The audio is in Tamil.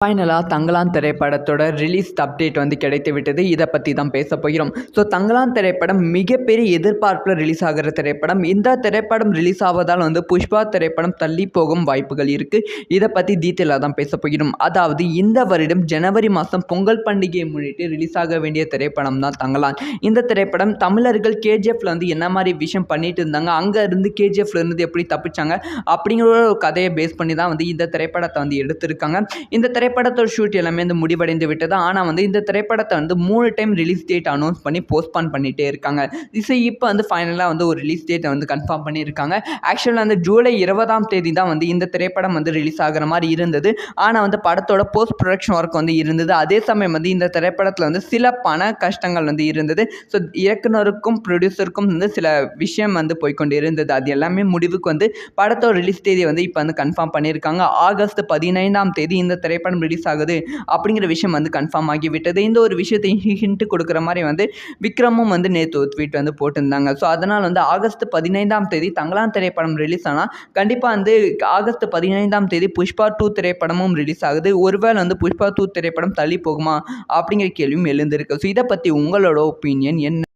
ஃபைனலாக தங்கலான் திரைப்படத்தோட ரிலீஸ் அப்டேட் வந்து கிடைத்து விட்டது. இதை பற்றி தான் பேச போகிறோம். ஸோ தங்கலான் திரைப்படம் மிகப்பெரிய எதிர்பார்ப்பில் ரிலீஸ் ஆகிற திரைப்படம். இந்த திரைப்படம் ரிலீஸ் ஆவதால் வந்து புஷ்பா திரைப்படம் தள்ளி போகும் வாய்ப்புகள் இருக்குது. இதை பற்றி டீட்டெயிலாக தான் பேச போகிறோம். அதாவது இந்த வருடம் ஜனவரி மாதம் பொங்கல் பண்டிகையை முன்னிட்டு ரிலீஸ் ஆக வேண்டிய திரைப்படம் தான் தங்கலான். இந்த திரைப்படம் தமிழர்கள் கேஜிஎஃப்ல வந்து என்ன மாதிரி விஷயம் பண்ணிட்டு இருந்தாங்க, அங்கே இருந்து கேஜிஎஃப்ல இருந்து எப்படி தப்பிச்சாங்க அப்படிங்கிற ஒரு கதையை பேஸ் பண்ணி தான் வந்து இந்த திரைப்படத்தை வந்து எடுத்திருக்காங்க. இந்த திரைப்படத்தோட ஷூட் எல்லாமே வந்து முடிவடைந்து விட்டது. ஆனால் வந்து இந்த திரைப்படத்தை வந்து 3 டைம் ரிலீஸ் டேட் அனௌன்ஸ் பண்ணி போஸ்ட்பான் பண்ணிகிட்டே இருக்காங்க. இப்போ வந்து ஃபைனலாக வந்து ஒரு ரிலீஸ் டேட்டை வந்து கன்ஃபார்ம் பண்ணியிருக்காங்க. ஆக்சுவலாக வந்து ஜூலை 20ஆம் தேதி தான் வந்து இந்த திரைப்படம் வந்து ரிலீஸ் ஆகிற மாதிரி இருந்தது. ஆனால் வந்து படத்தோட போஸ்ட் ப்ரொடக்ஷன் ஒர்க் வந்து இருந்தது. அதே சமயம் வந்து இந்த திரைப்படத்தில் வந்து சில பண கஷ்டங்கள் வந்து இருந்தது. ஸோ இயக்குனருக்கும் ப்ரொடியூசருக்கும் வந்து சில விஷயம் வந்து போய்கொண்டு இருந்தது. அது எல்லாமே முடிவுக்கு வந்து படத்தோட ரிலீஸ் தேதியை வந்து இப்போ வந்து கன்ஃபார்ம் பண்ணியிருக்காங்க. ஆகஸ்ட் 15ஆம் தேதி இந்த திரைப்படம் ரிலீஸ் ஆகுது அப்படிங்கிற விஷயம் வந்து கன்ஃபார்ம் ஆகிவிட்டது. இந்த ஒரு விஷயத்தை ஹிண்ட் கொடுக்குற மாதிரி வந்து விக்ரமும் வந்து நேற்று ஒரு ட்வீட் வந்து போட்டிருந்தாங்க. ஸோ அதனால் வந்து ஆகஸ்ட் 15ஆம் தேதி தங்கலான் திரைப்படம் ரிலீஸ் ஆனால் கண்டிப்பாக வந்து ஆகஸ்ட் 15ஆம் தேதி புஷ்பா 2 திரைப்படமும் ரிலீஸ் ஆகுது. ஒருவேளை வந்து புஷ்பா 2 திரைப்படம் தள்ளி போகுமா அப்படிங்கிற கேள்வியும் எழுந்திருக்கு. ஸோ இதை பற்றி உங்களோட ஒப்பீனியன் என்ன?